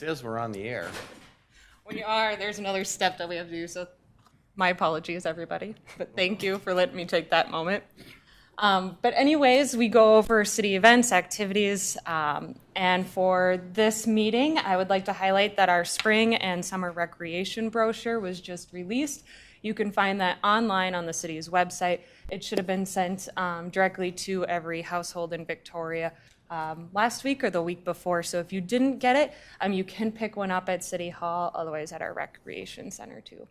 says we're on the air. We are. There's another step that we have to do, so my apologies, everybody. But thank you for letting me take that moment. But anyways, we go over city events, activities, and for this meeting, I would like to highlight that our spring and summer recreation brochure was just released. You can find that online on the city's website. It should have been sent directly to every household in Victoria last week or the week before. So if you didn't get it, you can pick one up at City Hall, otherwise at our recreation center too.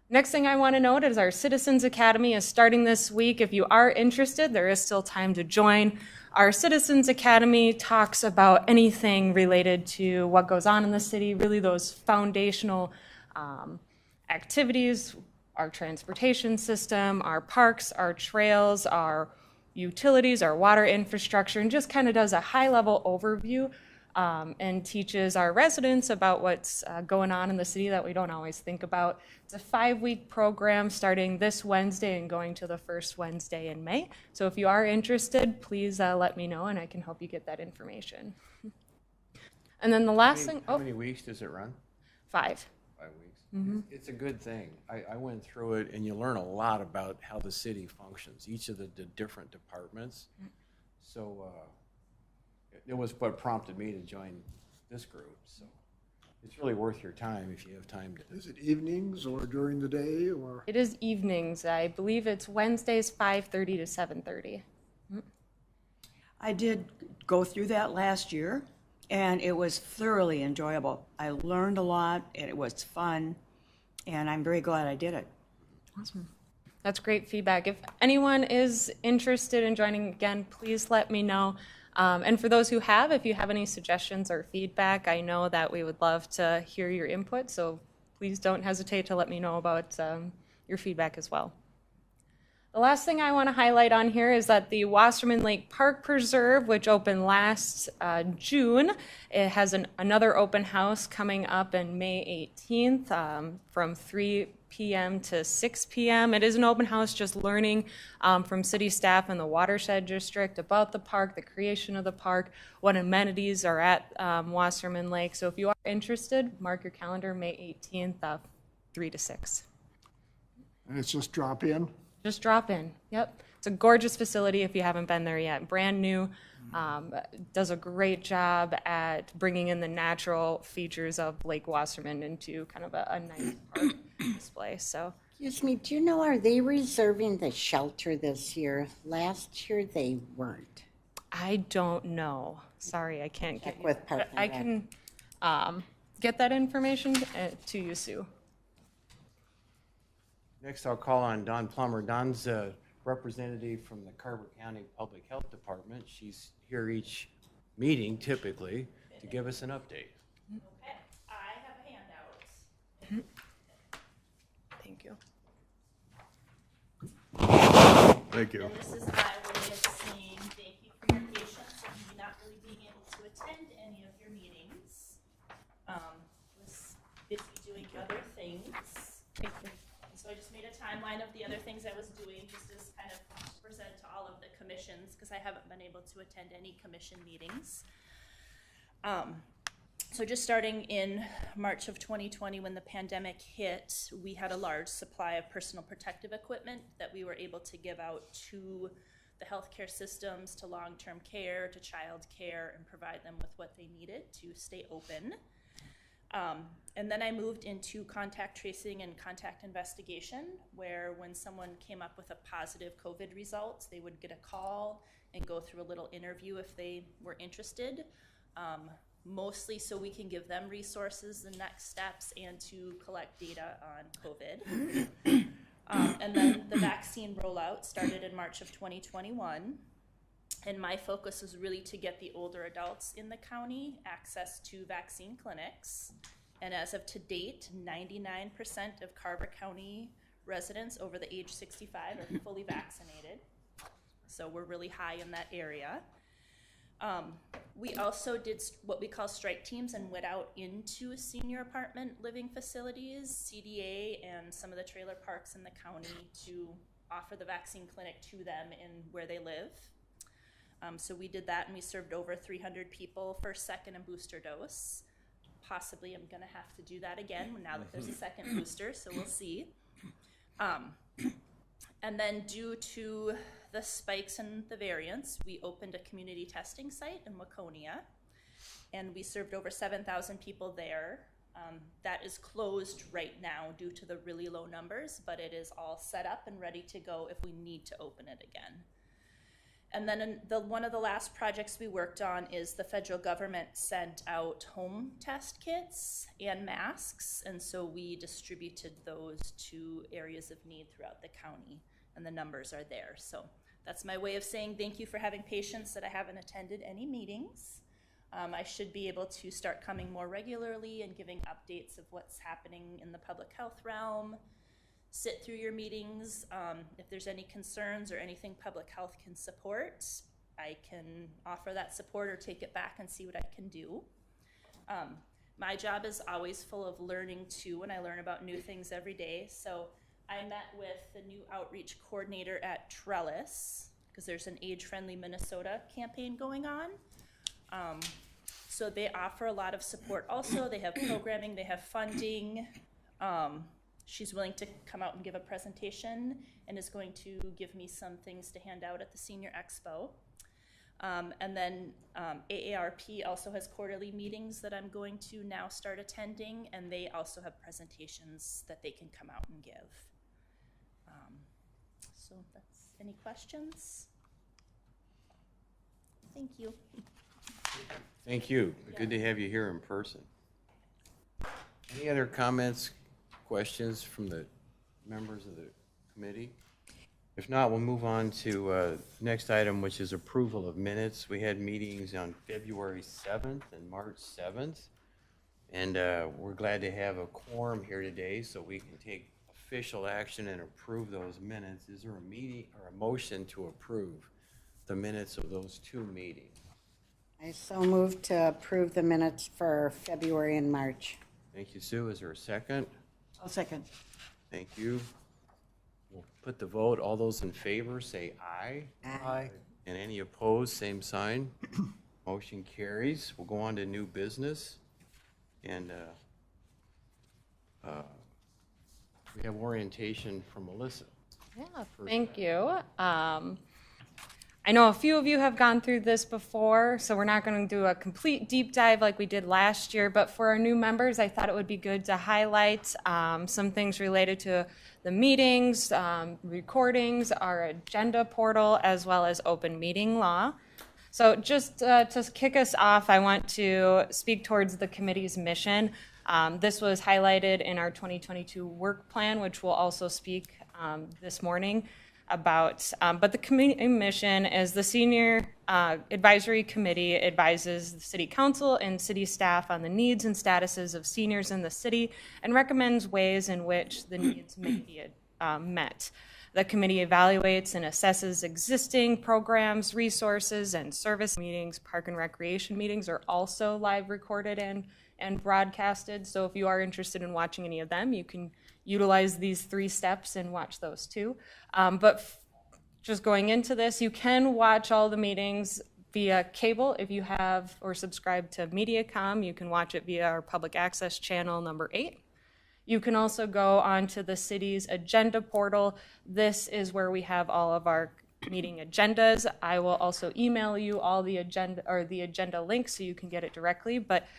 Next thing I want to note is our Citizens Academy is starting this week. If you are interested, there is still time to join. Our Citizens Academy talks about anything related to what goes on in the city, really those foundational activities, our transportation system, our parks, our trails, our utilities, our water infrastructure, and just kind of does a high-level overview and teaches our residents about what's going on in the city that we don't always think about. It's a 5-week program starting this Wednesday and going to the first Wednesday in May. So if you are interested, please let me know and I can help you get that information. And then the last thing... How many weeks does it run? 5. 5 weeks. Mm-hmm. It's a good thing. I went through it and you learn a lot about how the city functions, each of the different departments. So it was what prompted me to join this group. So it's really worth your time if you have time to. Is it evenings or during the day or? It is evenings. I believe it's Wednesdays 5:30 to 7:30. I did go through that last year and it was thoroughly enjoyable. I learned a lot and it was fun and I'm very glad I did it. Awesome. That's great feedback. If anyone is interested in joining again, please let me know. And for those who have, if you have any suggestions or feedback, I know that we would love to hear your input, so please don't hesitate to let me know about your feedback as well. The last thing I want to highlight on here is that the Wasserman Lake Park Preserve, which opened last June, it has another open house coming up on May 18th from 3 p.m. to 6 p.m. It is an open house just learning from city staff and the watershed district about the park, the creation of the park, what amenities are at Wasserman Lake. So if you are interested, mark your calendar, May 18th, 3 to 6. And it's just drop in? Just drop in. Yep. It's a gorgeous facility if you haven't been there yet. Brand new. Does a great job at bringing in the natural features of Lake Wasserman into kind of a nice park display. So, Excuse me, do you know, are they reserving the shelter this year? Last year they weren't. I don't know. Sorry, I can't Check get with Park and I Rec. can get that information to you, Sue. Next, I'll call on Don Plumer. Don's a representative from the Carver County Public Health Department. She's here each meeting, typically, to give us an update. Okay, I have handouts. Thank you. Thank you. And this is my way of saying thank you for your patience and me not really being able to attend any of your meetings. Was busy doing other things. Thank you. So I just made a timeline of the other things I was doing, just as kind of to present to all of the commissions, because I haven't been able to attend any commission meetings. So just starting in March of 2020, when the pandemic hit, we had a large supply of personal protective equipment that we were able to give out to the healthcare systems, to long-term care, to child care, and provide them with what they needed to stay open. And then I moved into contact tracing and contact investigation, where when someone came up with a positive COVID results, they would get a call and go through a little interview if they were interested, mostly so we can give them resources and next steps and to collect data on COVID. And then the vaccine rollout started in March of 2021. And my focus was really to get the older adults in the county access to vaccine clinics. And as of to date, 99% of Carver County residents over the age 65 are fully vaccinated. So we're really high in that area. We also did what we call strike teams and went out into senior apartment living facilities, CDA, and some of the trailer parks in the county to offer the vaccine clinic to them in where they live. So we did that, and we served over 300 people first, second, and booster dose. Possibly I'm going to have to do that again now that there's a second booster, so we'll see. And then due to the spikes and the variants, we opened a community testing site in Waconia, and we served over 7,000 people there. That is closed right now due to the really low numbers, but it is all set up and ready to go if we need to open it again. And then one of the last projects we worked on is the federal government sent out home test kits and masks, and so we distributed those to areas of need throughout the county, and the numbers are there. So that's my way of saying thank you for having patience that I haven't attended any meetings. I should be able to start coming more regularly and giving updates of what's happening in the public health realm. Sit through your meetings. If there's any concerns or anything public health can support, I can offer that support or take it back and see what I can do. My job is always full of learning too, and I learn about new things every day. So I met with the new outreach coordinator at Trellis, because there's an Age-Friendly Minnesota campaign going on. So they offer a lot of support also. They have programming, they have funding. She's willing to come out and give a presentation and is going to give me some things to hand out at the Senior Expo. And then AARP also has quarterly meetings that I'm going to now start attending, and they also have presentations that they can come out and give. So that's, any questions? Thank you. Thank you. Good to have you here in person. Any other comments, questions from the members of the committee? If not, we'll move on to next item, which is approval of minutes. We had meetings on February 7th and March 7th, and we're glad to have a quorum here today so we can take official action and approve those minutes. Is there a meeting or a motion to approve the minutes of those two meetings? I so move to approve the minutes for February and March. Thank you, Sue. Is there a second? I'll second. Thank you. We'll put the vote. All those in favor say aye. Aye. And any opposed, same sign. Motion carries. We'll go on to new business. And we have orientation from Melissa. Yeah, thank you. I know a few of you have gone through this before, so we're not going to do a complete deep dive like we did last year, but for our new members, I thought it would be good to highlight some things related to the meetings, recordings, our agenda portal, as well as open meeting law. So just to kick us off, I want to speak towards the committee's mission. This was highlighted in our 2022 work plan, which we'll also speak this morning about, but the committee mission is the Senior Advisory Committee advises the City Council and city staff on the needs and statuses of seniors in the city and recommends ways in which the needs may be met. The committee evaluates and assesses existing programs, resources, and service meetings. Park and recreation meetings are also live recorded and broadcasted, so if you are interested in watching any of them, you can utilize these 3 steps and watch those too. But just going into this, you can watch all the meetings via cable if you have or subscribe to MediaCom. You can watch it via our public access channel number 8. You can also go onto the city's agenda portal. This is where we have all of our meeting agendas. I will also email you all the agenda links so you can get it directly, but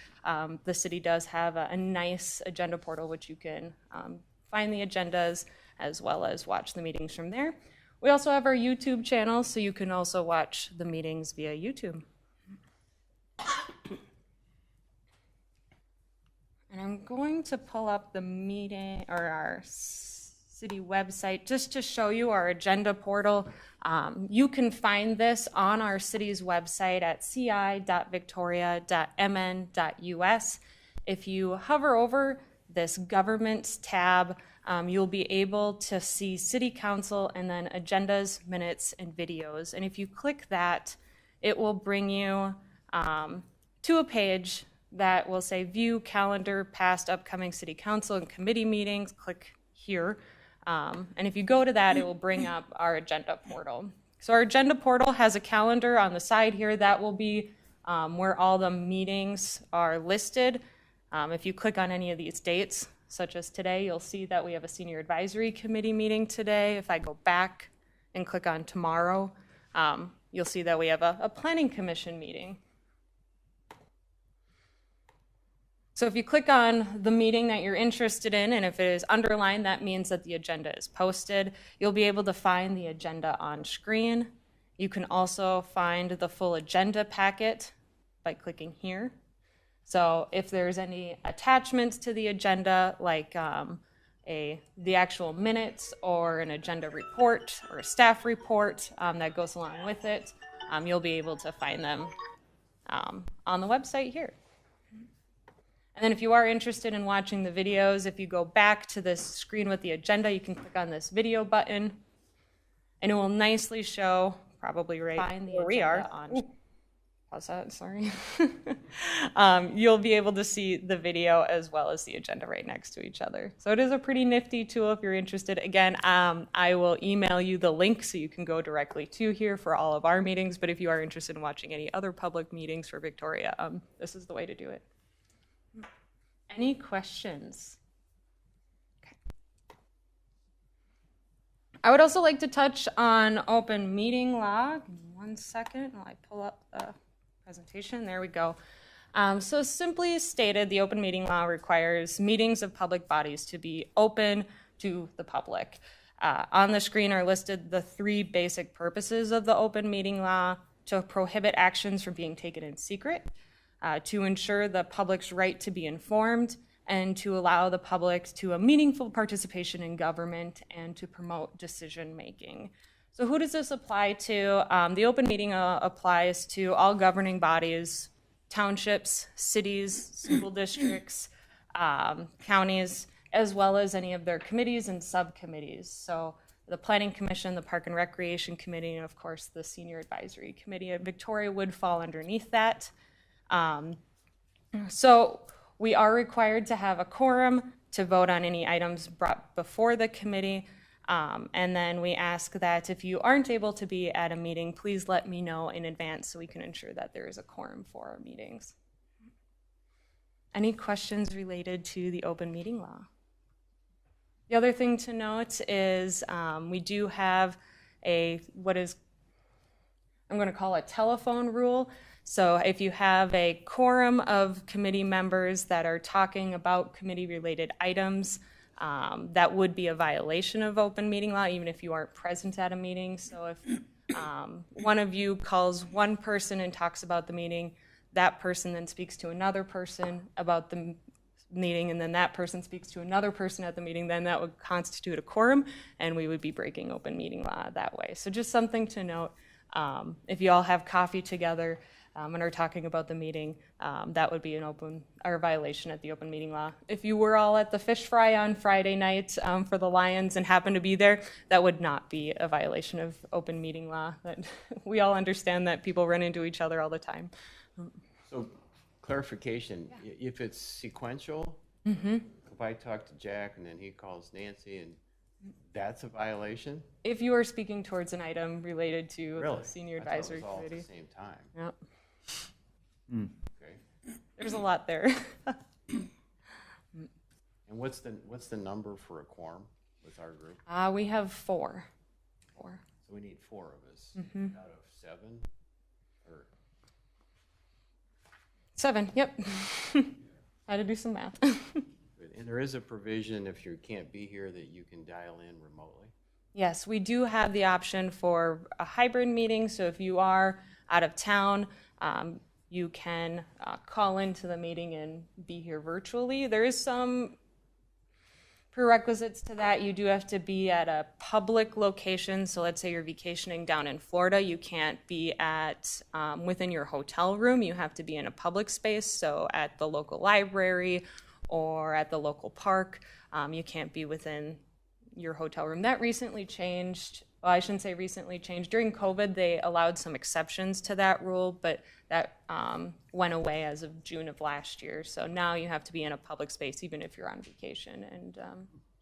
the city does have a nice agenda portal which you can find the agendas as well as watch the meetings from there. We also have our YouTube channel, so you can also watch the meetings via YouTube. And I'm going to pull up the meeting or our city website just to show you our agenda portal. You can find this on our city's website at ci.victoria.mn.us. If you hover over this government tab, you'll be able to see city council and then agendas, minutes, and videos. And if you click that, it will bring you to a page that will say view calendar, past upcoming city council and committee meetings. Click here. And if you go to that, it will bring up our agenda portal. So our agenda portal has a calendar on the side here. That will be where all the meetings are listed. If you click on any of these dates, such as today, you'll see that we have a senior advisory committee meeting today. If I go back and click on tomorrow, you'll see that we have a planning commission meeting. So if you click on the meeting that you're interested in, and if it is underlined, that means that the agenda is posted. You'll be able to find the agenda on screen. You can also find the full agenda packet by clicking here. So if there's any attachments to the agenda, like the actual minutes or an agenda report or a staff report that goes along with it, you'll be able to find them on the website here. And then if you are interested in watching the videos, if you go back to this screen with the agenda, you can click on this video button, and it will nicely show, probably right where we are. Pause that, sorry. You'll be able to see the video as well as the agenda right next to each other. So it is a pretty nifty tool if you're interested. Again, I will email you the link so you can go directly to here for all of our meetings, but if you are interested in watching any other public meetings for Victoria, this is the way to do it. Any questions? Okay. I would also like to touch on open meeting law. Give me 1 second while I pull up the presentation. There we go. So simply stated, the open meeting law requires meetings of public bodies to be open to the public. On the screen are listed the 3 basic purposes of the open meeting law: to prohibit actions from being taken in secret, to ensure the public's right to be informed, and to allow the public to a meaningful participation in government and to promote decision making. So who does this apply to? The open meeting applies to all governing bodies, townships, cities, school districts, counties, as well as any of their committees and subcommittees. So the Planning Commission, the Park and Recreation Committee, and of course the Senior Advisory Committee of Victoria would fall underneath that. So we are required to have a quorum to vote on any items brought before the committee. And then we ask that if you aren't able to be at a meeting, please let me know in advance so we can ensure that there is a quorum for our meetings. Any questions related to the open meeting law? The other thing to note is we do have what is, I'm going to call a telephone rule. So if you have a quorum of committee members that are talking about committee-related items, that would be a violation of open meeting law, even if you aren't present at a meeting. So if one of you calls one person and talks about the meeting, that person then speaks to another person about the meeting, and then that person speaks to another person at the meeting, then that would constitute a quorum, and we would be breaking open meeting law that way. So just something to note. If you all have coffee together and are talking about the meeting, that would be an violation at the open meeting law. If you were all at the fish fry on Friday night for the Lions and happened to be there, that would not be a violation of open meeting law. But we all understand that people run into each other all the time. So clarification, if it's sequential, if I talk to Jack and then he calls Nancy, and that's a violation? If you are speaking towards an item related to Really? the Senior I thought it Advisory was all Committee. at the same time. Yep. Okay. There's a lot there. And what's the number for a quorum with our group? We have 4. So we need 4 of us out of 7? Or 7, yep. I had to do some math. and there is a provision if you can't be here that you can dial in remotely. Yes, we do have the option for a hybrid meeting. So if you are out of town, you can call into the meeting and be here virtually. There is some prerequisites to that. You do have to be at a public location. So let's say you're vacationing down in Florida. You can't be at within your hotel room. You have to be in a public space. So at the local library or at the local park. You can't be within your hotel room. That recently changed. Well, I shouldn't say recently changed. During COVID, they allowed some exceptions to that rule, but that went away as of June of last year. So now you have to be in a public space, even if you're on vacation and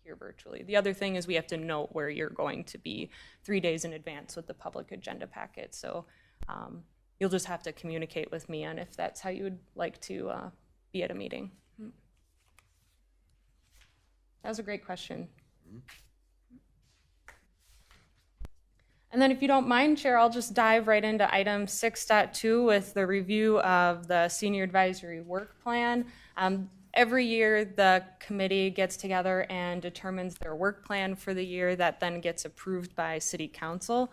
here virtually. The other thing is we have to note where you're going to be 3 days in advance with the public agenda packet. So you'll just have to communicate with me on if that's how you would like to be at a meeting. That was a great question. And then if you don't mind, Chair, I'll just dive right into item 6.2 with the review of the Senior Advisory Work Plan. Every year, the committee gets together and determines their work plan for the year that then gets approved by City Council.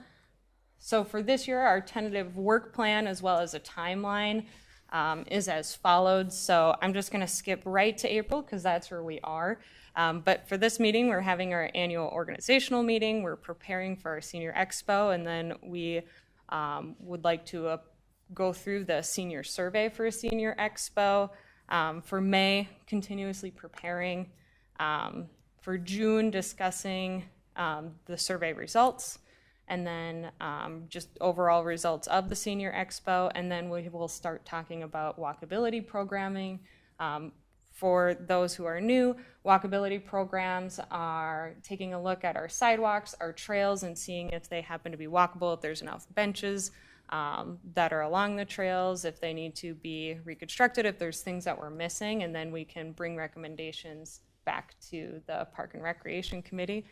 So for this year, our tentative work plan as well as a timeline is as followed. So I'm just going to skip right to April because that's where we are. But for this meeting, we're having our annual organizational meeting. We're preparing for our Senior Expo, and then we would like to go through the senior survey for a Senior Expo. For May, continuously preparing. For June, discussing the survey results, and then just overall results of the Senior Expo, and then we will start talking about walkability programming. For those who are new, walkability programs are taking a look at our sidewalks, our trails, and seeing if they happen to be walkable, if there's enough benches that are along the trails, if they need to be reconstructed, if there's things that we're missing, and then we can bring recommendations back to the Park and Recreation Committee.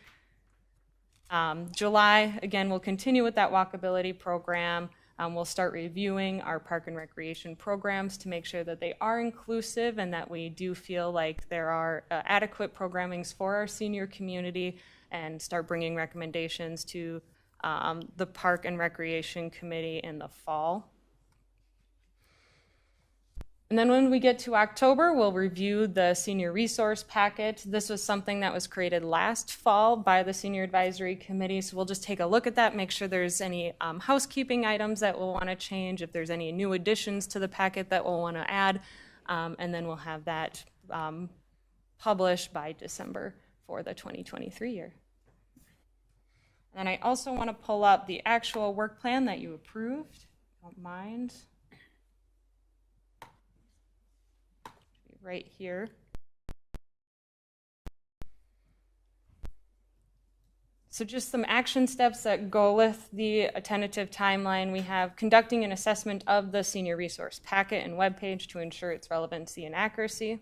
July, again, we'll continue with that walkability program. We'll start reviewing our park and recreation programs to make sure that they are inclusive and that we do feel like there are adequate programmings for our senior community, and start bringing recommendations to the Park and Recreation Committee in the fall. And then when we get to October, we'll review the senior resource packet. This was something that was created last fall by the Senior Advisory Committee. So we'll just take a look at that, make sure there's any housekeeping items that we'll want to change, if there's any new additions to the packet that we'll want to add, and then we'll have that published by December for the 2023 year. And I also want to pull up the actual work plan that you approved, don't mind. Right here. So just some action steps that go with the tentative timeline. We have conducting an assessment of the senior resource packet and webpage to ensure its relevancy and accuracy.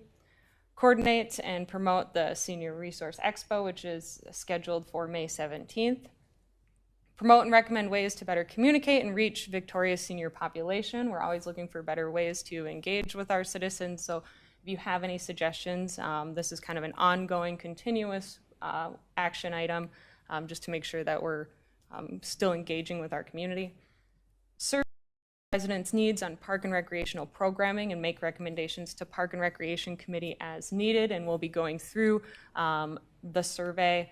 Coordinate and promote the Senior Resource Expo, which is scheduled for May 17th. Promote and recommend ways to better communicate and reach Victoria's senior population. We're always looking for better ways to engage with our citizens. So if you have any suggestions, this is kind of an ongoing, continuous action item, just to make sure that we're still engaging with our community. Serve residents' needs on park and recreational programming and make recommendations to Park and Recreation Committee as needed, and we'll be going through the survey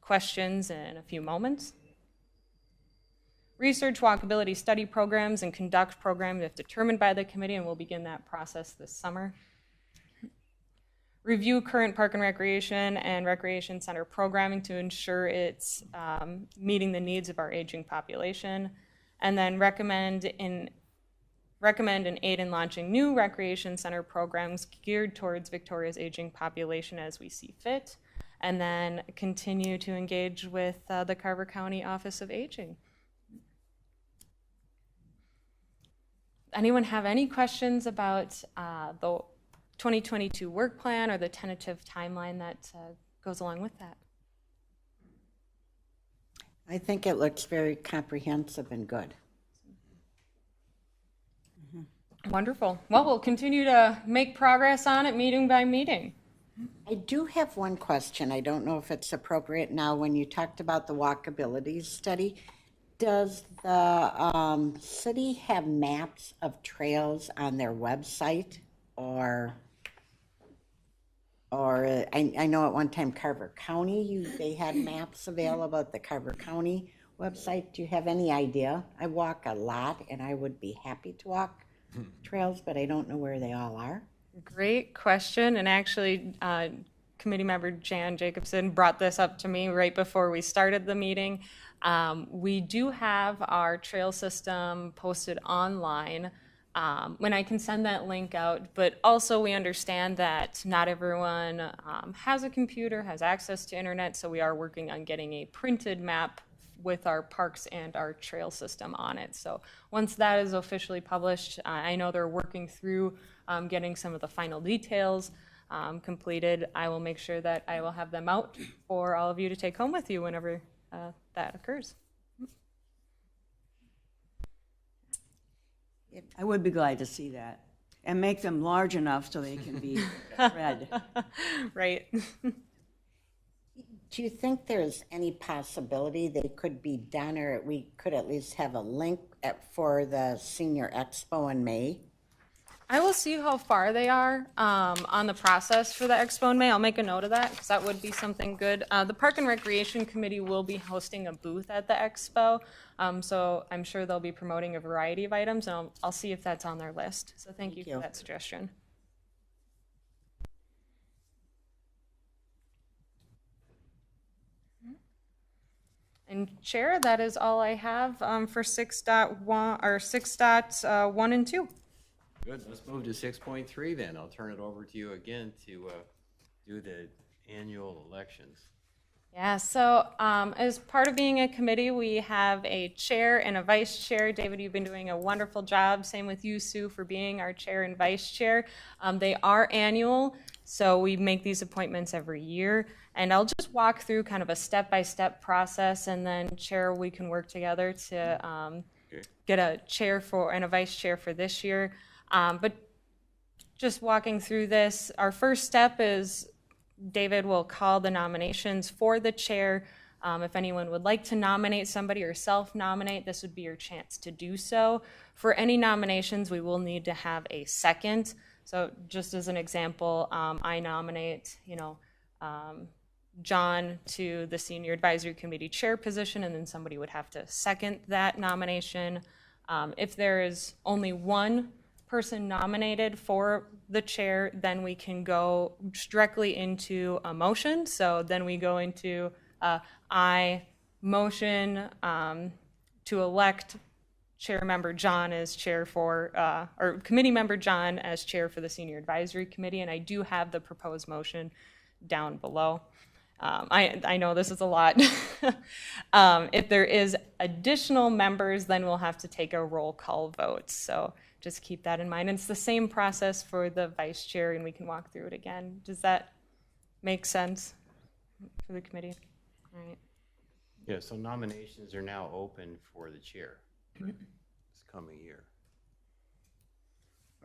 questions in a few moments. Research walkability study programs and conduct programs if determined by the committee, and we'll begin that process this summer. Review current park and recreation center programming to ensure it's meeting the needs of our aging population, and then recommend and aid in launching new recreation center programs geared towards Victoria's aging population as we see fit, and then continue to engage with the Carver County Office of Aging. Anyone have any questions about the 2022 work plan or the tentative timeline that goes along with that? I think it looks very comprehensive and good. Wonderful. Well, we'll continue to make progress on it meeting by meeting. I do have one question. I don't know if it's appropriate now. When you talked about the walkability study, does the city have maps of trails on their website, or I know at one time Carver County, they had maps available at the Carver County website. Do you have any idea? I walk a lot and I would be happy to walk trails, but I don't know where they all are. Great question. And actually, committee member Jan Jacobson brought this up to me right before we started the meeting. We do have our trail system posted online. when I can send that link out. But also we understand that not everyone has a computer, has access to internet, so we are working on getting a printed map with our parks and our trail system on it. So once that is officially published, I know they're working through getting some of the final details completed. I will make sure that I will have them out for all of you to take home with you whenever that occurs. I would be glad to see that. And make them large enough so they can be read. Right. Do you think there's any possibility they could be done, or we could at least have a link for the Senior Expo in May? I will see how far they are on the process for the Expo in May. I'll make a note of that because that would be something good. The Park and Recreation Committee will be hosting a booth at the Expo, so I'm sure they'll be promoting a variety of items, and I'll see if that's on their list. So thank you for that suggestion. And Chair, that is all I have for 6.1 or 6.1 and 2. Good, let's move to 6.3 then. I'll turn it over to you again to do the annual elections. Yeah, so as part of being a committee, we have a chair and a vice chair. David, you've been doing a wonderful job. Same with you, Sue, for being our chair and vice chair. They are annual, so we make these appointments every year. And I'll just walk through kind of a step-by-step process, and then, Chair, we can work together to get a chair for and a vice chair for this year. But just walking through this, our first step is David will call the nominations for the chair. If anyone would like to nominate somebody or self-nominate, this would be your chance to do so. For any nominations, we will need to have a second. So just as an example, I nominate, John to the Senior Advisory Committee chair position, and then somebody would have to second that nomination. If there is only one person nominated for the chair, then we can go directly into a motion. So then we go into I motion to elect chair member John as chair for, or committee member John as chair for the Senior Advisory Committee, and I do have the proposed motion down below. I know this is a lot. If there is additional members, then we'll have to take a roll call vote. So just keep that in mind. And it's the same process for the vice chair, and we can walk through it again. Does that make sense for the committee? All right. Yeah, so nominations are now open for the chair this coming year.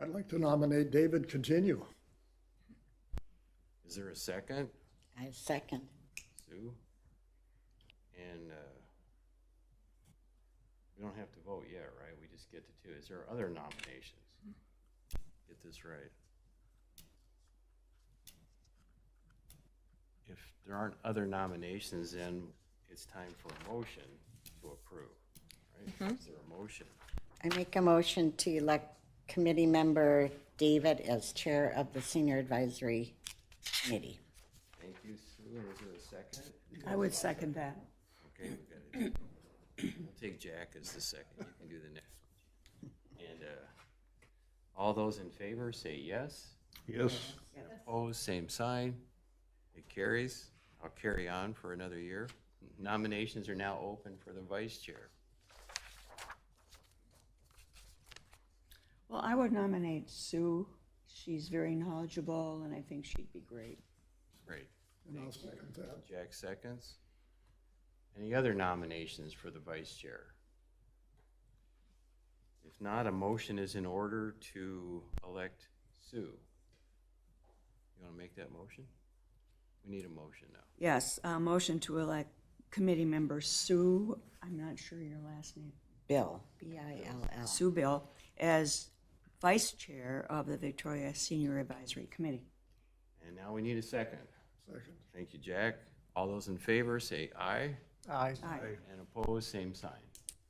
I'd like to nominate David Continue. Is there a second? I second. Sue? And we don't have to vote yet, right? We just get to two. Is there other nominations? Get this right. If there aren't other nominations, then it's time for a motion to approve, right? Is there a motion? I make a motion to elect committee member David as chair of the Senior Advisory Committee. Thank you, Sue. And is there a second? I would second that. Okay, we got it. We'll take Jack as the second. You can do the next one. And all those in favor say yes. Yes. Opposed, same sign. It carries. I'll carry on for another year. Nominations are now open for the vice chair. Well, I would nominate Sue. She's very knowledgeable, and I think she'd be great. Great. And I'll second that. Jack seconds. Any other nominations for the vice chair? If not, a motion is in order to elect Sue. You want to make that motion? We need a motion now. Yes, a motion to elect committee member Sue, I'm not sure your last name, Bill, B-I-L-L. Sue Bill, as vice chair of the Victoria Senior Advisory Committee. And now we need a second. Second. Thank you, Jack. All those in favor say aye. Aye. Aye. And opposed, same sign.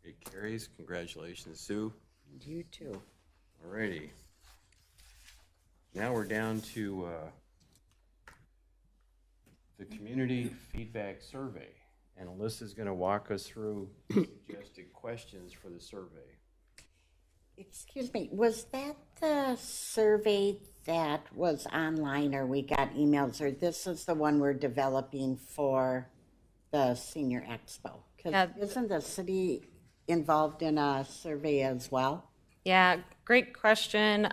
It carries. Congratulations, Sue. And you too. Alrighty. Now we're down to the community feedback survey. And Alyssa's going to walk us through suggested questions for the survey. Excuse me, was that the survey that was online or we got emails, or this is the one we're developing for the Senior Expo? Yeah. Because isn't the city involved in a survey as well? Yeah, great question.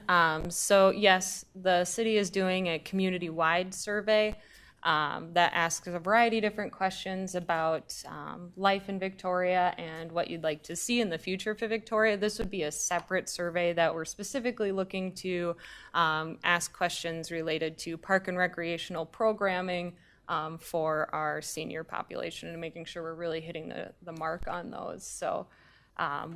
So yes, the city is doing a community-wide survey that asks a variety of different questions about life in Victoria and what you'd like to see in the future for Victoria. This would be a separate survey that we're specifically looking to ask questions related to park and recreational programming for our senior population and making sure we're really hitting the mark on those. So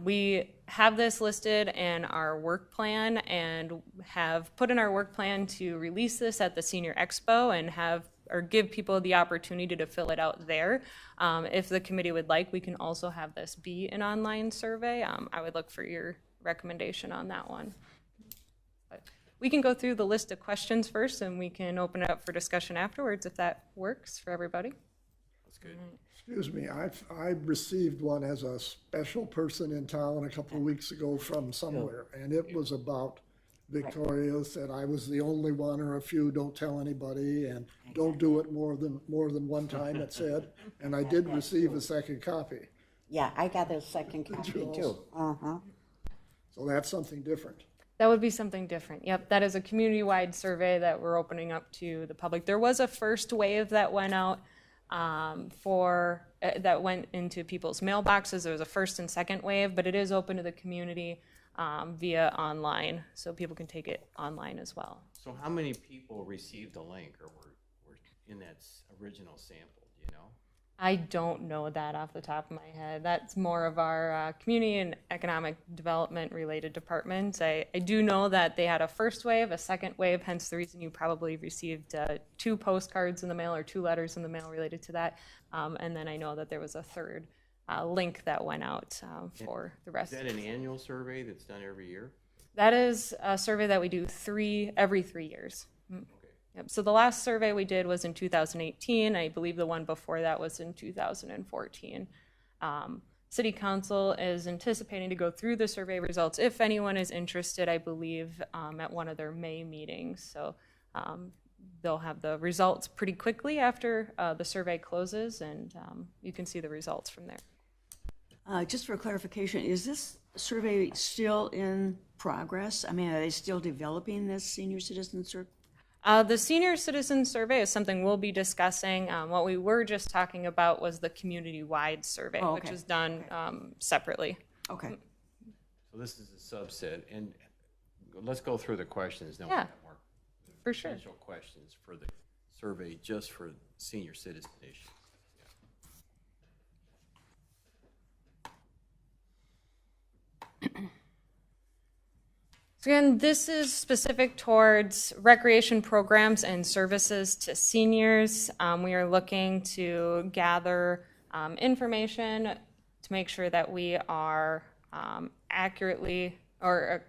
we have this listed in our work plan and have put in our work plan to release this at the Senior Expo and give people the opportunity to fill it out there. If the committee would like, we can also have this be an online survey. I would look for your recommendation on that one. But we can go through the list of questions first and we can open it up for discussion afterwards if that works for everybody. That's good. Excuse me, I received one as a special person in town a couple of weeks ago from somewhere, and it was about Victoria, said I was the only one or a few, don't tell anybody, and don't do it more than one time, it said, and I did receive a second copy. Yeah, I got a second copy too. So that's something different. That would be something different. Yep, that is a community-wide survey that we're opening up to the public. There was a first wave that went out that went into people's mailboxes. There was a first and second wave, but it is open to the community via online, so people can take it online as well. So how many people received the link or were in that original sample, do you know? I don't know that off the top of my head. That's more of our community and economic development related department. I do know that they had a first wave, a second wave, hence the reason you probably received 2 postcards in the mail or 2 letters in the mail related to that. And then I know that there was a third link that went out for the rest. Is that an annual survey that's done every year? That is a survey that we do every 3 years. Okay. Yep. So the last survey we did was in 2018. I believe the one before that was in 2014. City Council is anticipating to go through the survey results if anyone is interested, I believe, at one of their May meetings. So they'll have the results pretty quickly after the survey closes, and you can see the results from there. Just for clarification, is this survey still in progress? I mean, are they still developing this senior citizen survey? The senior citizen survey is something we'll be discussing. What we were just talking about was the community-wide survey, which is done separately. Okay. So this is a subset, and let's go through the questions. Then Yeah, we'll have more for sure. potential questions for the survey just for senior citizen issues. So again, this is specific towards recreation programs and services to seniors. We are looking to gather information to make sure that we are accurately or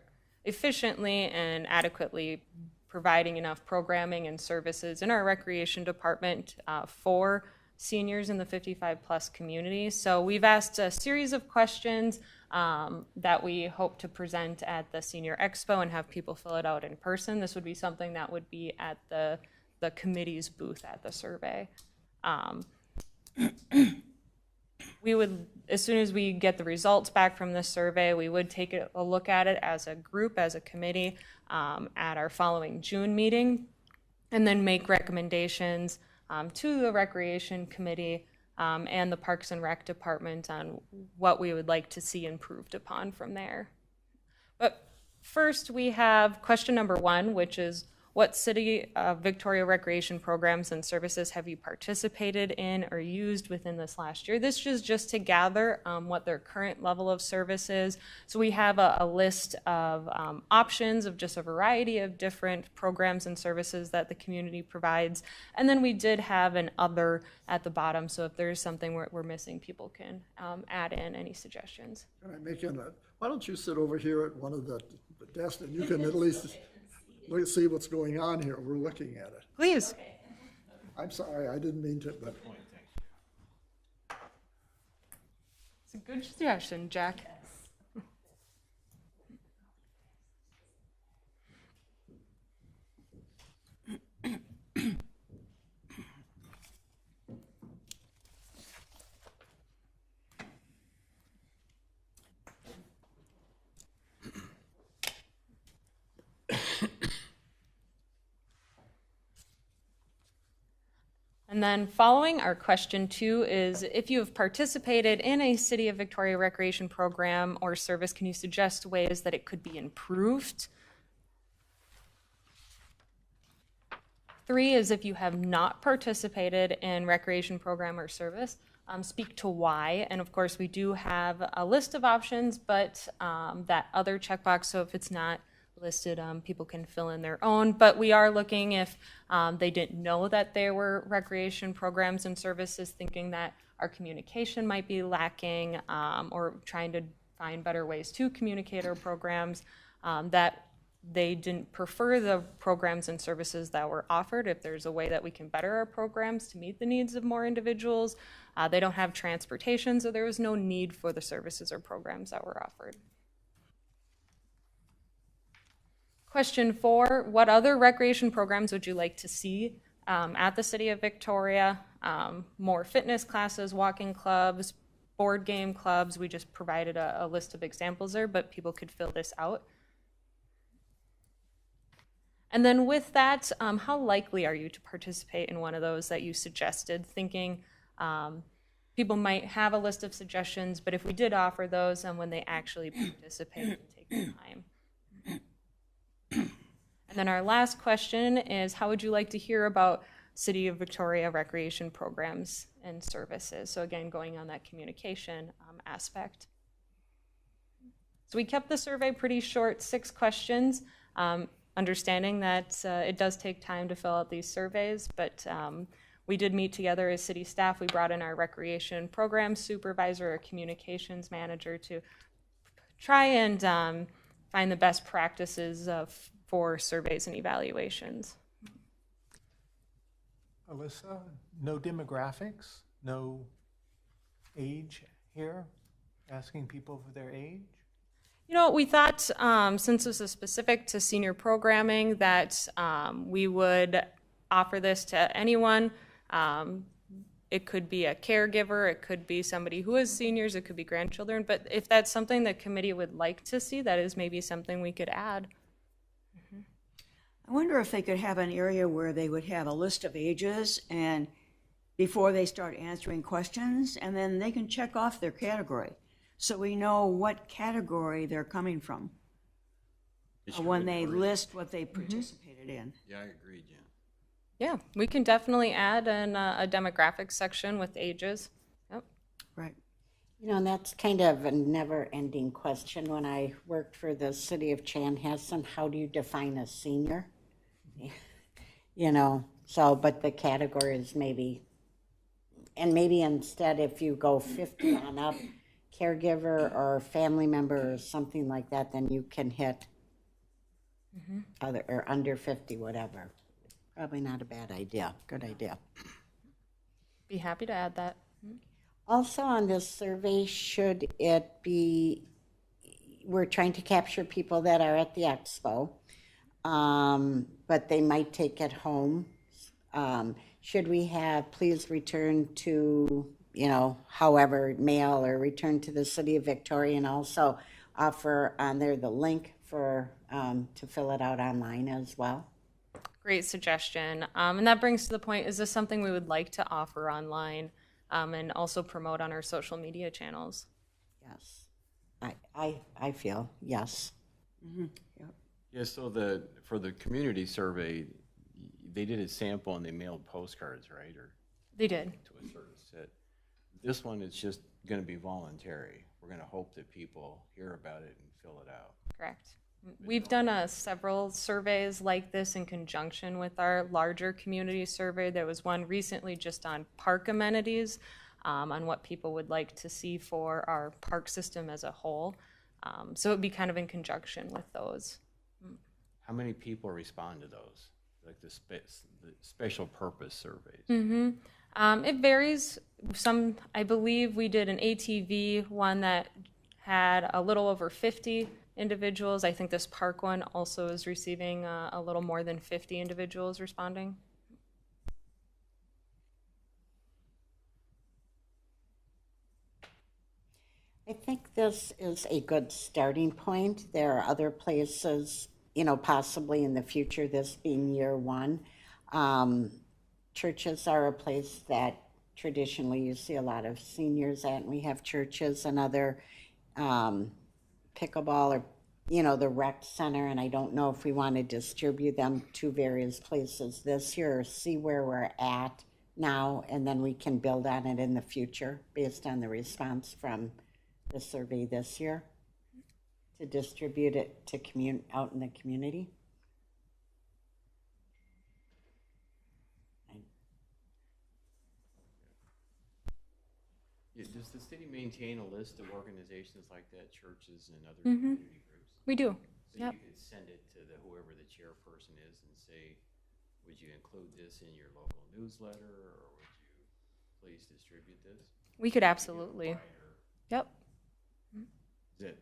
efficiently and adequately providing enough programming and services in our recreation department for seniors in the 55+ community. So we've asked a series of questions that we hope to present at the Senior Expo and have people fill it out in person. This would be something that would be at the committee's booth at the survey. We would, as soon as we get the results back from this survey, we would take a look at it as a group, as a committee, at our following June meeting, and then make recommendations to the Recreation Committee and the Parks and Rec Department on what we would like to see improved upon from there. But first, we have question number 1, which is, what City of Victoria recreation programs and services have you participated in or used within this last year? This is just to gather what their current level of service is. So we have a list of options of just a variety of different programs and services that the community provides. And then we did have an other at the bottom. So if there's something we're missing, people can add in any suggestions. Can I make in why don't you sit over here at one of the desks and you can at least see what's going on here. We're looking at it. Please. I'm sorry, I didn't mean to, but It's a good suggestion, Jack. And then following our question 2 is, if you have participated in a City of Victoria recreation program or service, can you suggest ways that it could be improved? 3 is, if you have not participated in recreation program or service, speak to why. And of course, we do have a list of options, but that other checkbox, so if it's not listed, people can fill in their own. But we are looking if they didn't know that there were recreation programs and services, thinking that our communication might be lacking, or trying to find better ways to communicate our programs, that they didn't prefer the programs and services that were offered. If there's a way that we can better our programs to meet the needs of more individuals, they don't have transportation, so there was no need for the services or programs that were offered. Question 4, what other recreation programs would you like to see at the City of Victoria? More fitness classes, walking clubs, board game clubs. We just provided a list of examples there, but people could fill this out. And then with that, how likely are you to participate in one of those that you suggested? Thinking people might have a list of suggestions, but if we did offer those, and when they actually participate and take the time. And then our last question is, how would you like to hear about City of Victoria recreation programs and services? So again, going on that communication aspect. So we kept the survey pretty short, 6 questions, understanding that it does take time to fill out these surveys, but we did meet together as city staff. We brought in our recreation program supervisor or communications manager to try and find the best practices for surveys and evaluations. Alyssa, no demographics, no age here, asking people for their age? You know, we thought since this is specific to senior programming that we would offer this to anyone. It could be a caregiver, it could be somebody who is seniors, it could be grandchildren, but if that's something the committee would like to see, that is maybe something we could add. I wonder if they could have an area where they would have a list of ages and before they start answering questions, and then they can check off their category. So we know what category they're coming from when they list what they participated in. Yeah, I agree, Jen. Yeah, we can definitely add a demographics section with ages. Yep. Right. You know, and that's kind of a never-ending question. When I worked for the city of Chanhassen, how do you define a senior? You know, so, but the category is maybe, and maybe instead if you go 50 on up, caregiver or family member or something like that, then you can hit other or under 50, whatever. Probably not a bad idea. Good idea. Be happy to add that. Also on this survey, should it be, we're trying to capture people that are at the expo, but they might take it home. Should we have please return to, you know, however, mail or return to the City of Victoria, and also offer on there the link for to fill it out online as well? Great suggestion. And that brings to the point, is this something we would like to offer online and also promote on our social media channels? Yes, I feel yes. Yep. Yeah, so for the community survey, they did a sample and they mailed postcards, right? Or They did. to a certain set. This one is just going to be voluntary. We're going to hope that people hear about it and fill it out. Correct. We've done several surveys like this in conjunction with our larger community survey. There was one recently just on park amenities, on what people would like to see for our park system as a whole. So it would be kind of in conjunction with those. How many people respond to those, like the special purpose surveys? It varies. Some, I believe we did an ATV one that had a little over 50 individuals. I think this park one also is receiving a little more than 50 individuals responding. I think this is a good starting point. There are other places, you know, possibly in the future, this being year one, churches are a place that traditionally you see a lot of seniors at, and we have churches and other pickleball or, you know, the rec center, and I don't know if we want to distribute them to various places this year or see where we're at now, and then we can build on it in the future based on the response from the survey this year to distribute it to out in the community. Yeah, does the city maintain a list of organizations like that, churches and other community groups? We do. So Yep. you could send it to whoever the chairperson is and say, would you include this in your local newsletter, or would you please distribute this? We could absolutely. Yep. Is it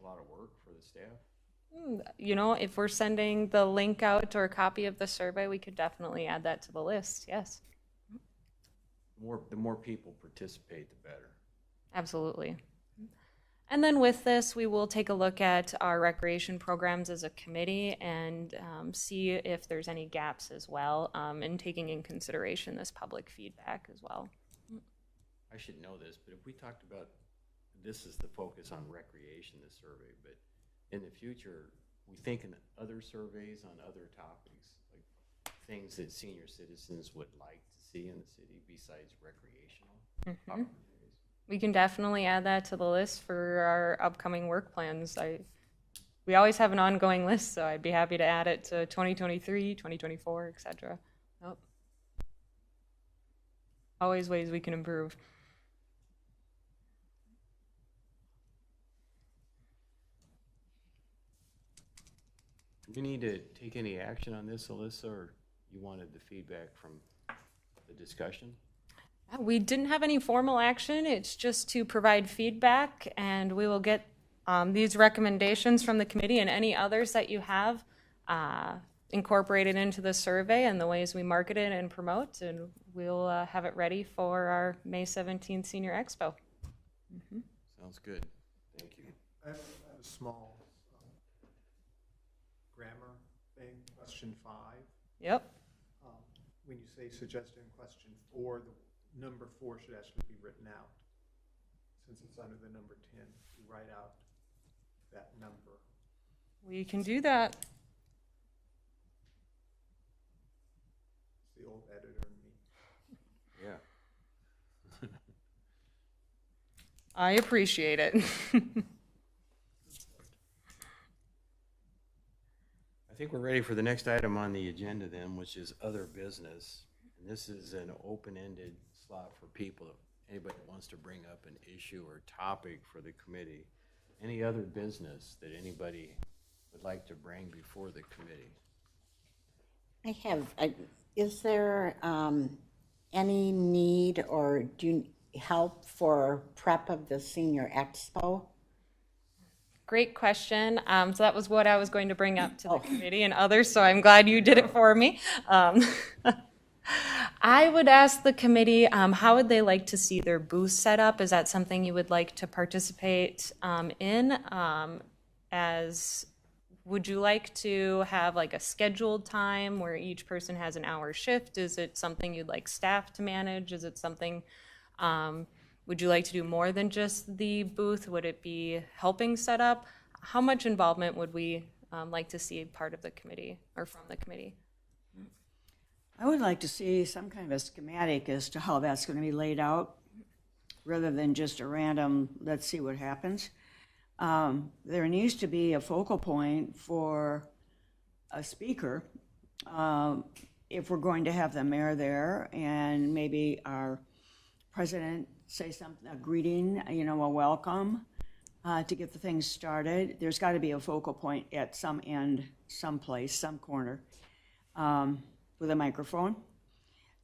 a lot of work for the staff? You know, if we're sending the link out or a copy of the survey, we could definitely add that to the list. Yes. The more people participate, the better. Absolutely. And then with this, we will take a look at our recreation programs as a committee and see if there's any gaps as well, and taking in consideration this public feedback as well. I should know this, but if we talked about, this is the focus on recreation, the survey, but in the future, we think in other surveys on other topics, like things that senior citizens would like to see in the city besides recreational opportunities. We can definitely add that to the list for our upcoming work plans. We always have an ongoing list, so I'd be happy to add it to 2023, 2024, etc. Yep. Always ways we can improve. Do we need to take any action on this, Alyssa, or you wanted the feedback from the discussion? We didn't have any formal action. It's just to provide feedback, and we will get these recommendations from the committee and any others that you have incorporated into the survey and the ways we market it and promote, and we'll have it ready for our May 17th Senior Expo. Sounds good. Thank you. I have a small grammar thing, question 5. Yep. When you say suggested in question 4, the number 4 should actually be written out. Since it's under the number 10, you write out that number. We can do that. It's the old editor in me. Yeah. I appreciate it. I think we're ready for the next item on the agenda then, which is other business. And this is an open-ended slot for people, anybody that wants to bring up an issue or topic for the committee. Any other business that anybody would like to bring before the committee? Is there any need or do you help for prep of the Senior Expo? Great question. So that was what I was going to bring up to the committee and others, so I'm glad you did it for me. I would ask the committee, how would they like to see their booth set up? Is that something you would like to participate in? Would you like to have like a scheduled time where each person has an hour shift? Is it something you'd like staff to manage? Is it something, would you like to do more than just the booth? Would it be helping set up? How much involvement would we like to see part of the committee or from the committee? I would like to see some kind of a schematic as to how that's going to be laid out, rather than just a random, let's see what happens. There needs to be a focal point for a speaker, if we're going to have the mayor there, and maybe our president say something, a greeting, a welcome, to get the things started. There's got to be a focal point at some end, someplace, some corner, with a microphone.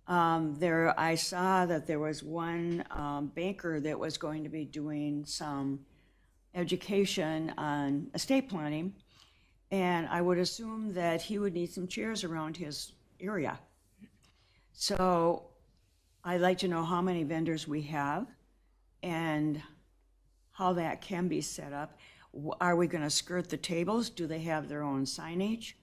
I saw that there was one banker that was going to be doing some education on estate planning, and I would assume that he would need some chairs around his area. So I'd like to know how many vendors we have and how that can be set up. Are we going to skirt the tables? Do they have their own signage?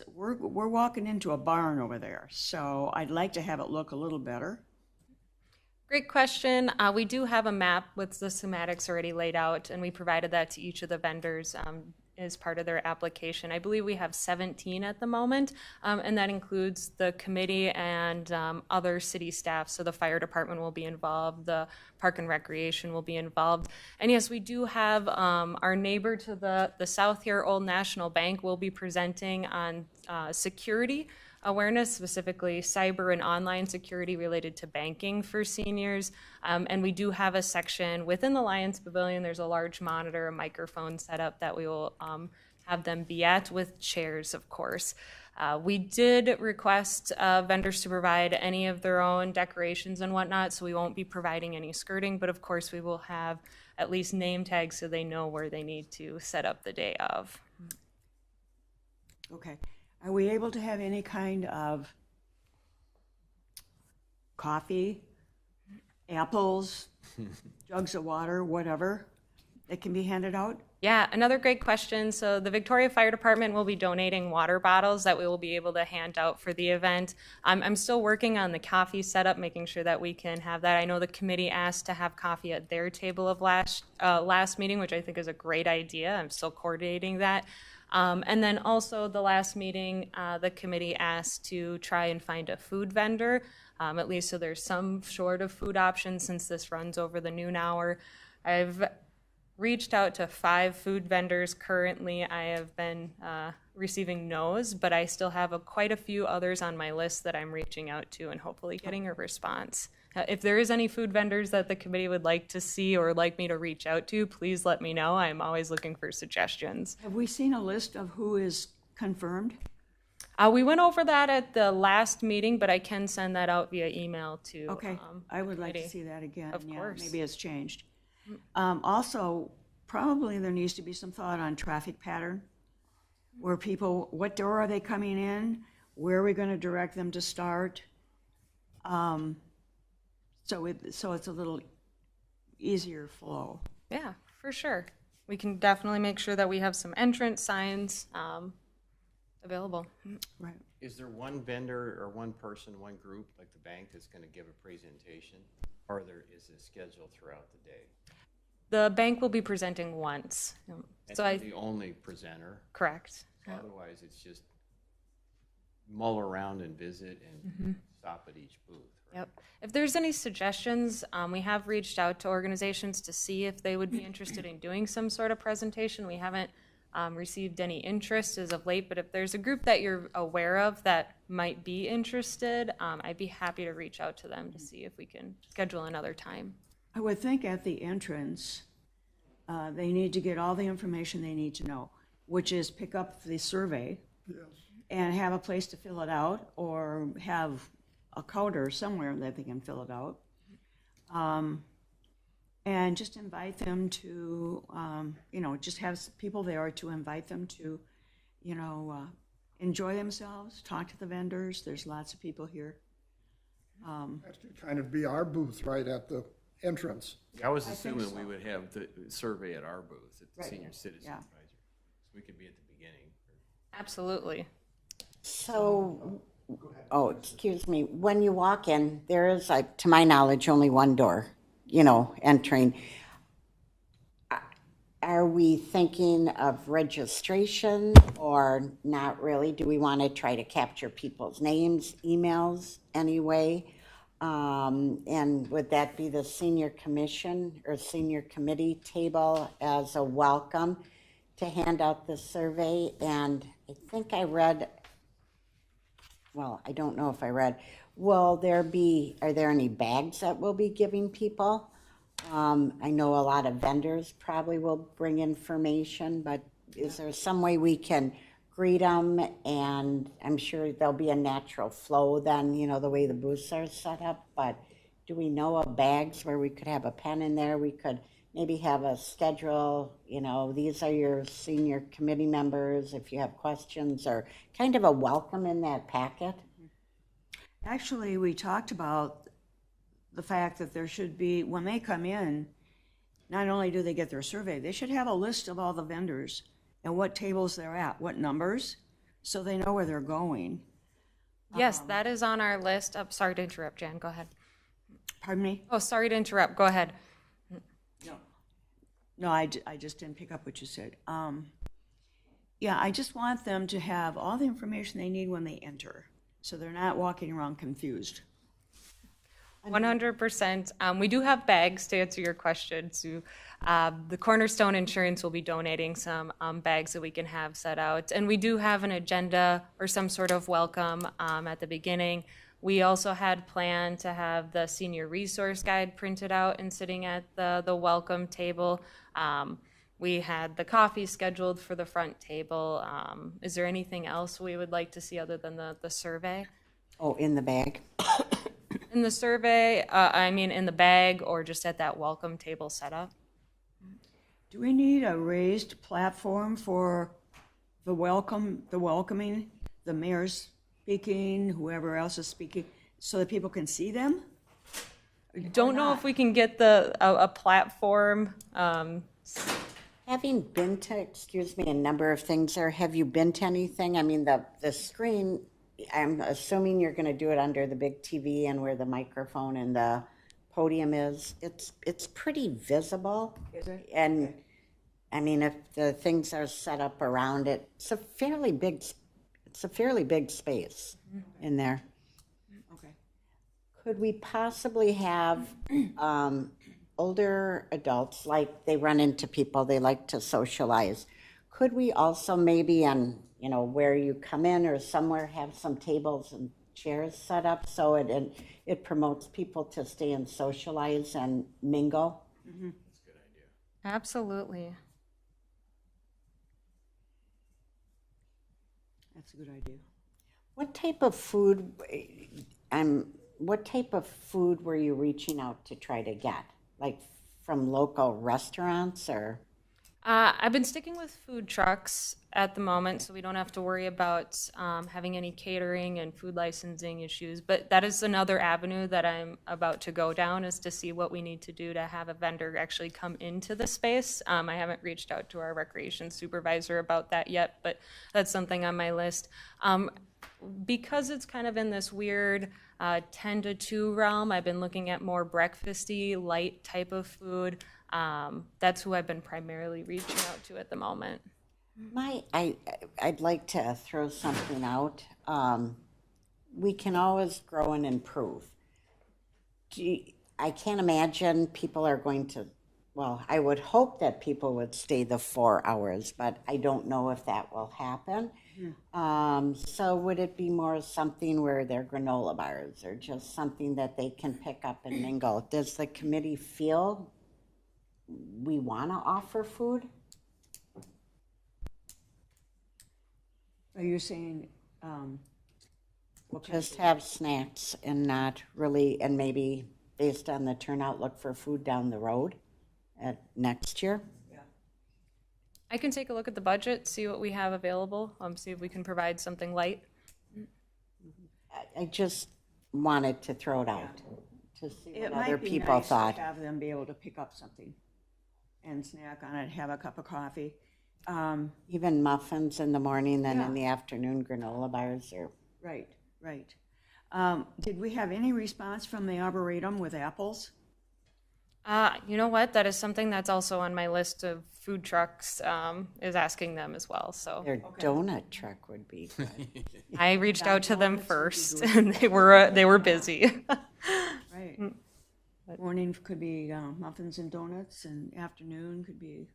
we're walking into a barn over there, so I'd like to have it look a little better. Great question. We do have a map with the schematics already laid out, and we provided that to each of the vendors as part of their application. I believe we have 17 at the moment, and that includes the committee and other city staff. So the fire department will be involved, the park and recreation will be involved. And yes, we do have our neighbor to the south here, Old National Bank, will be presenting on security awareness, specifically cyber and online security related to banking for seniors. And we do have a section within the Lions Pavilion. There's a large monitor, a microphone set up that we will have them be at, with chairs, of course. We did request vendors to provide any of their own decorations and whatnot, so we won't be providing any skirting, but of course we will have at least name tags so they know where they need to set up the day of. Okay. Are we able to have any kind of coffee, apples, jugs of water, whatever, that can be handed out? Yeah, another great question. So the Victoria Fire Department will be donating water bottles that we will be able to hand out for the event. I'm still working on the coffee setup, making sure that we can have that. I know the committee asked to have coffee at their table of last meeting, which I think is a great idea. I'm still coordinating that. And then also the last meeting, the committee asked to try and find a food vendor, at least so there's some sort of food options since this runs over the noon hour. I've reached out to 5 food vendors currently. I have been receiving no's, but I still have quite a few others on my list that I'm reaching out to and hopefully getting a response. If there is any food vendors that the committee would like to see or like me to reach out to, please let me know. I'm always looking for suggestions. Have we seen a list of who is confirmed? We went over that at the last meeting, but I can send that out via email to. Okay, I would like to committee. see that again. Of course. Maybe it's changed. Also, probably there needs to be some thought on traffic pattern, where people, what door are they coming in? Where are we going to direct them to start? So it's a little easier flow. Yeah, for sure. We can definitely make sure that we have some entrance signs available. Right. Is there one vendor or one person, one group, like the bank, that's going to give a presentation? Or is it scheduled throughout the day? The bank will be presenting once. And So they're the only presenter? correct. Otherwise, it's just mull around and visit and stop at each booth. Right? Yep. If there's any suggestions, we have reached out to organizations to see if they would be interested in doing some sort of presentation. We haven't received any interest as of late, but if there's a group that you're aware of that might be interested, I'd be happy to reach out to them to see if we can schedule another time. I would think at the entrance, they need to get all the information they need to know, which is pick up the survey and have a place to fill it out, or have a counter somewhere that they can fill it out. And just invite them to, just have people there to invite them to, enjoy themselves, talk to the vendors. There's lots of people here. That should kind of be our booth right at the entrance. I was assuming we would have the survey at our booth, at the Senior Citizen Yeah. Advisor. So we could be at the beginning. Absolutely. So, excuse me, when you walk in, there is, to my knowledge, only one door, entering. Are we thinking of registration or not really? Do we want to try to capture people's names, emails anyway? And would that be the senior commission or senior committee table as a welcome to hand out the survey? And I think I read, I don't know if I read, are there any bags that we'll be giving people? I know a lot of vendors probably will bring information, but is there some way we can greet them? And I'm sure there'll be a natural flow then, the way the booths are set up, but do we know of bags where we could have a pen in there? We could maybe have a schedule, these are your senior committee members if you have questions, or kind of a welcome in that packet. Actually, we talked about the fact that there should be, when they come in, not only do they get their survey, they should have a list of all the vendors and what tables they're at, what numbers, so they know where they're going. Yes, that is on our list. Oh, sorry to interrupt, Jan. Go ahead. Pardon me? Oh, sorry to interrupt. Go ahead. No, I just didn't pick up what you said. Yeah, I just want them to have all the information they need when they enter, so they're not walking around confused. 100%. We do have bags to answer your question. So, the Cornerstone Insurance will be donating some bags that we can have set out. And we do have an agenda or some sort of welcome at the beginning. We also had planned to have the senior resource guide printed out and sitting at the welcome table. We had the coffee scheduled for the front table. Is there anything else we would like to see other than the survey? Oh, in the bag? In the survey, in the bag or just at that welcome table setup? Do we need a raised platform for the welcoming, the mayor's speaking, whoever else is speaking, so that people can see them? Don't know if we can get a platform. Having been to, excuse me, a number of things there, have you been to anything? I mean, the screen, I'm assuming you're going to do it under the big TV and where the microphone and the podium is. It's pretty visible. Is it? And I mean, if the things are set up around it, it's a fairly big space in there. Okay. Could we possibly have older adults, like they run into people, they like to socialize? Could we also maybe where you come in or somewhere have some tables and chairs set up so it promotes people to stay and socialize and mingle? That's a good idea. Absolutely. That's a good idea. What type of food were you reaching out to try to get? Like from local restaurants or? I've been sticking with food trucks at the moment, so we don't have to worry about having any catering and food licensing issues. But that is another avenue that I'm about to go down, is to see what we need to do to have a vendor actually come into the space. I haven't reached out to our recreation supervisor about that yet, but that's something on my list. Because it's kind of in this weird 10 to 2 realm, I've been looking at more breakfasty, light type of food. That's who I've been primarily reaching out to at the moment. I'd like to throw something out. We can always grow and improve. I can't imagine people are going to, well, I would hope that people would stay the 4 hours, but I don't know if that will happen. So would it be more something where they're granola bars or just something that they can pick up and mingle? Does the committee feel we want to offer food? Are you saying, Just have snacks and not really, and maybe based on the turnout, look for food down the road at next year? I can take a look at the budget, see what we have available, see if we can provide something light. I just wanted to throw it out to see it what other might be people nice to thought. have them be able to pick up something and snack on it, have a cup of coffee. Even muffins in the morning, then in the afternoon granola bars or. Right. Did we have any response from the Arboretum with apples? You know what? That is something that's also on my list of food trucks, is asking them as well. So Their donut truck would be good. I reached out to them first, and they were busy. Right. Morning could be muffins and donuts, and afternoon could be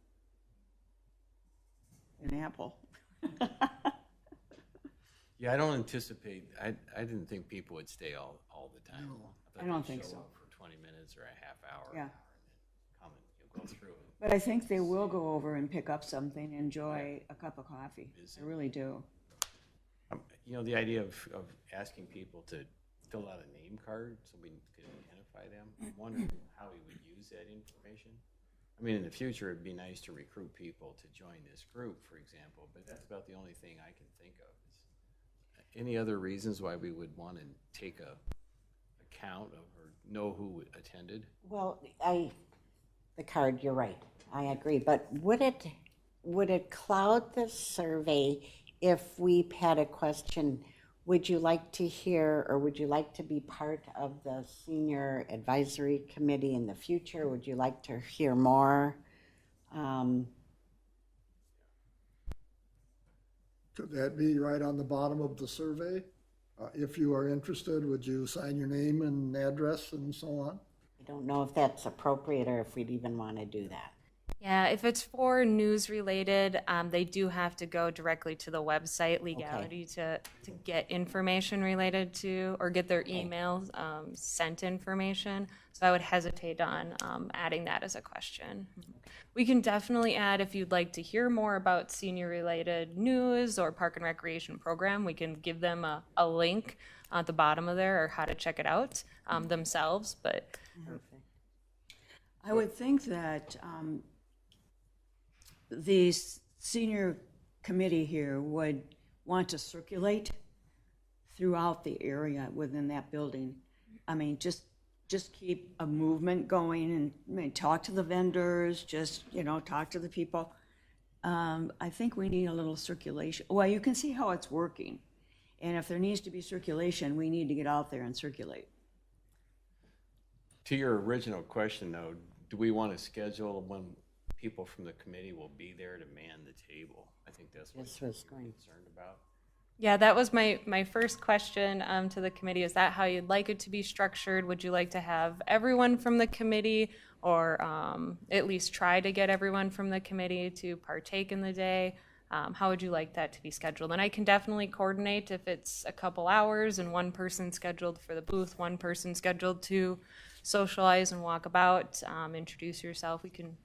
an apple. Yeah, I don't anticipate, I didn't think people would stay all the time. I don't they'd think show so. up for 20 minutes or a half hour. Yeah. Come and you'll go through it. But I think they will go over and pick up something, enjoy a cup of coffee. I really do. The idea of asking people to fill out a name card so we could identify them, I'm wondering how we would use that information. I mean, in the future, it'd be nice to recruit people to join this group, for example, but that's about the only thing I can think of. Any other reasons why we would want to take a count of or know who attended? Well, the card, you're right. I agree. But would it cloud the survey if we had a question, would you like to hear, or would you like to be part of the senior advisory committee in the future? Would you like to hear more? Could that be right on the bottom of the survey? If you are interested, would you sign your name and address and so on? I don't know if that's appropriate or if we'd even want to do that. Yeah, if it's for news related, they do have to go directly to the website legality to get information related to, or get their emails sent information. So I would hesitate on adding that as a question. We can definitely add, if you'd like to hear more about senior related news or park and recreation program, we can give them a link at the bottom of there, or how to check it out themselves. But I would think that the senior committee here would want to circulate throughout the area within that building. I mean, just keep a movement going, and I mean, talk to the vendors, just, you know, talk to the people. I think we need a little circulation. Well, you can see how it's working. And if there needs to be circulation, we need to get out there and circulate. To your original question, though, do we want to schedule when people from the committee will be there to man the table? I think that's what This was we're going. concerned about. yeah, that was my first question to the committee. Is that how you'd like it to be structured? Would you like to have everyone from the committee, or at least try to get everyone from the committee to partake in the day? How would you like that to be scheduled? And I can definitely coordinate if it's a couple hours and one person scheduled for the booth, one person scheduled to socialize and walk about, introduce yourself. We can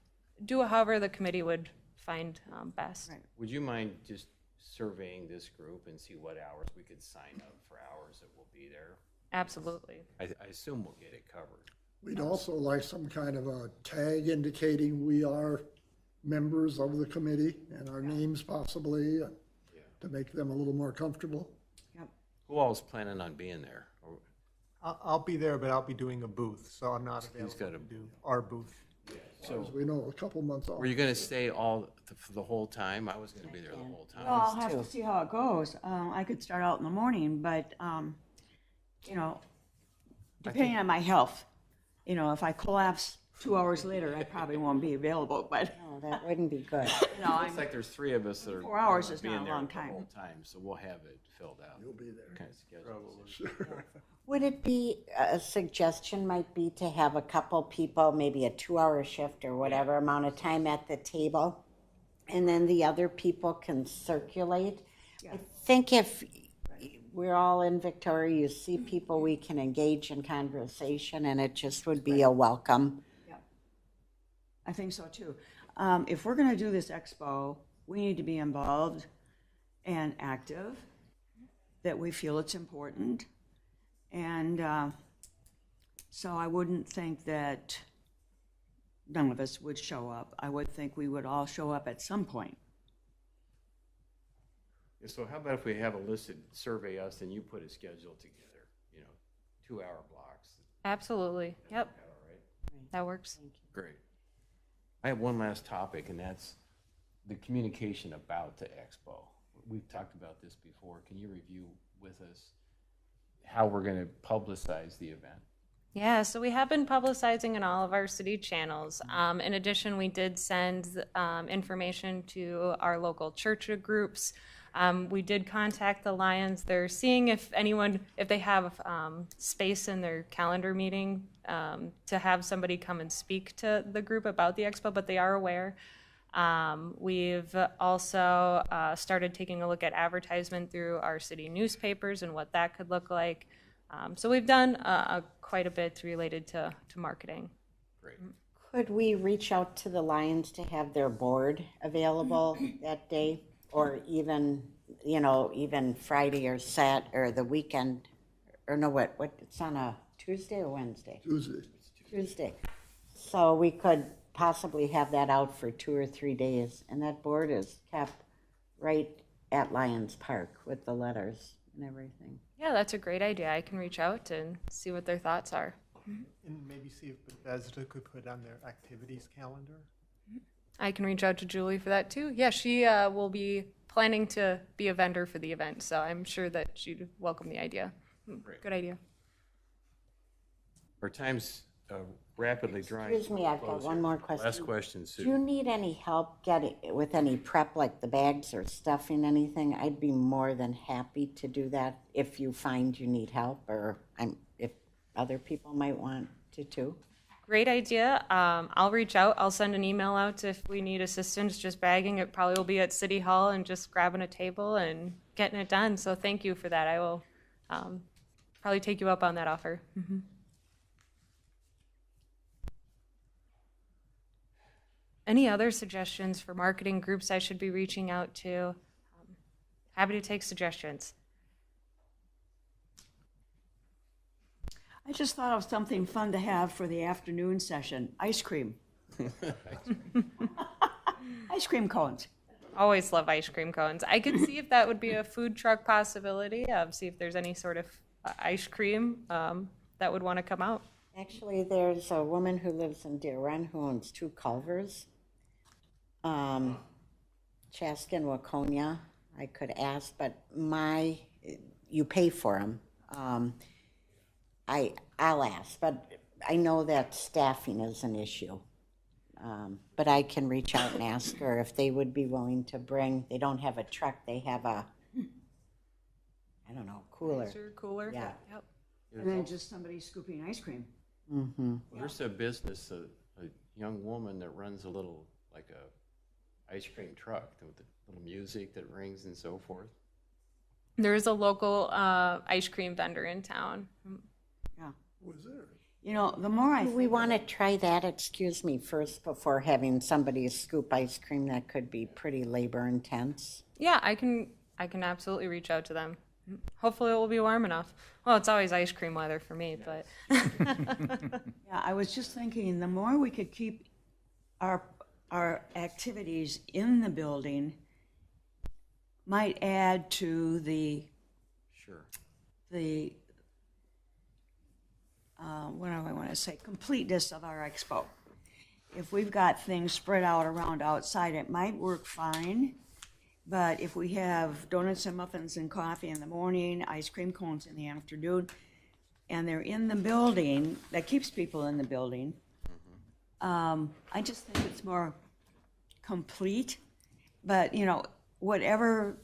do it however the committee would find best. Right. Would you mind just surveying this group and see what hours we could sign up for hours that will be there? Absolutely. I assume we'll get it covered. We'd also like some kind of a tag indicating we are members of the committee, and our names possibly, to make them a little more comfortable. Yep. Who all is planning on being there? Or I'll be there, but I'll be doing a booth, so I'm not He's available got to a- do our booth. so, As we know, a couple months off. were you going to stay for the whole time? I was going to be there the whole time. Well, I'll have to see how it goes. I could start out in the morning, but, you know, depending on my health, you know, if I collapse 2 hours later, I probably won't be available, but, No, that wouldn't be good. you know, It's like there's three of us that are 4 hours gonna is be not in a there long the time. whole time, so we'll have it filled out. You'll be there. Kind of schedule. Would it be, a suggestion might be to have a couple people, maybe a 2-hour shift or whatever amount of time at the table, and then the other people can circulate? I think if we're all in Victoria, you see people, we can engage in conversation, and it just would be a welcome. I think so too. If we're gonna do this expo, we need to be involved and active, that we feel it's important. And so I wouldn't think that none of us would show up. I would think we would all show up at some point. So how about if we have a listed survey us and you put a schedule together, 2-hour blocks? Absolutely. Yep, All right. that works. Great. I have one last topic, and that's the communication about the expo. We've talked about this before. Can you review with us how we're going to publicize the event? Yeah, so we have been publicizing in all of our city channels. In addition, we did send information to our local church groups. We did contact the Lions. They're seeing if they have space in their calendar meeting to have somebody come and speak to the group about the expo, but they are aware. We've also started taking a look at advertisement through our city newspapers and what that could look like. So we've done quite a bit related to marketing. Great. Could we reach out to the Lions to have their board available that day? Or even, even Friday or or the weekend, or no, what, it's on a Tuesday or Wednesday? Tuesday. So we could possibly have that out for 2 or 3 days, and that board is kept right at Lions Park with the letters and everything. Yeah, that's a great idea. I can reach out and see what their thoughts are. And maybe see if Bethesda could put on their activities calendar I can reach out to Julie for that too. Yeah, she will be planning to be a vendor for the event, so I'm sure that she'd welcome the idea. Great. Good idea. Our time's rapidly drawing. Excuse me, I've got closer. one more question. Last question, Do you Sue. need any help getting, with any prep, like the bags or stuffing anything? I'd be more than happy to do that if you find you need help, or if other people might want to too. Great idea. I'll reach out. I'll send an email out if we need assistance. Just bagging it probably will be at City Hall and just grabbing a table and getting it done. So thank you for that. I will probably take you up on that offer. Any other suggestions for marketing groups I should be reaching out to? Happy to take suggestions. I just thought of something fun to have for the afternoon session, ice cream. Ice cream cones. Always love ice cream cones. I could see if that would be a food truck possibility. See if there's any sort of ice cream that would want to come out. Actually, there's a woman who lives in Deer Run who owns 2 Culvers. Chaska and Waconia, I could ask, but you pay for them. I'll ask, but I know that staffing is an issue. But I can reach out and ask her if they would be willing to bring, they don't have a truck, they have a, I don't know, cooler. Freezer, cooler. Yeah. Yep. And then just somebody scooping ice cream. There's a business, a young woman that runs a little, like a ice cream truck with the little music that rings and so forth. There is a local ice cream vendor in town. Yeah. Was there? You know, the more I Do we think, want to try that, excuse me, first before having somebody scoop ice cream? That could be pretty labor intense. Yeah, I can absolutely reach out to them. Hopefully it will be warm enough. Well, it's always ice cream weather for me, but yeah, I was just thinking, the more we could keep our activities in the building might add to the Sure. what do I want to say, completeness of our expo. If we've got things spread out around outside, it might work fine. But if we have donuts and muffins and coffee in the morning, ice cream cones in the afternoon, and they're in the building, that keeps people in the building. I just think it's more complete. But, you know, whatever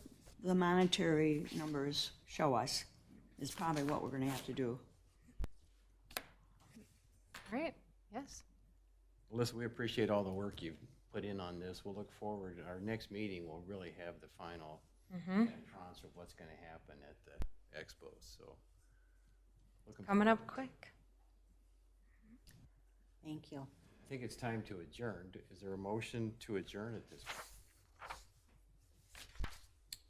the monetary numbers show us is probably what we're going to have to do. right. Yes. Listen, we appreciate all the work you've put in on this. We'll look forward. Our next meeting will really have the final tranche of what's going to happen at the expo. So, Coming up quick. Thank you. I think it's time to adjourn. Is there a motion to adjourn at this point?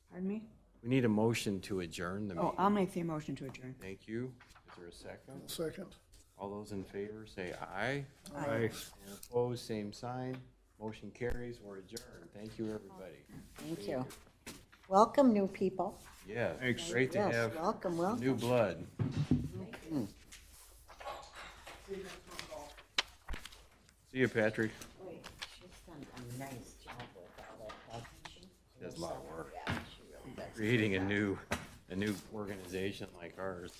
Pardon me? We need a motion to adjourn the Oh, meeting. I'll make the motion to adjourn. Thank you. Is there a second? Second. All those in favor say aye. Aye. And opposed, same sign. Motion carries. We're adjourned. Thank you, everybody. Thank you. Welcome, new people. Yeah, great to Yes, have welcome, new blood. See you, Patrick. Wait, she's done a nice job with all that, hasn't she? That's a lot of work. Yeah, she really does. Creating a new organization like ours.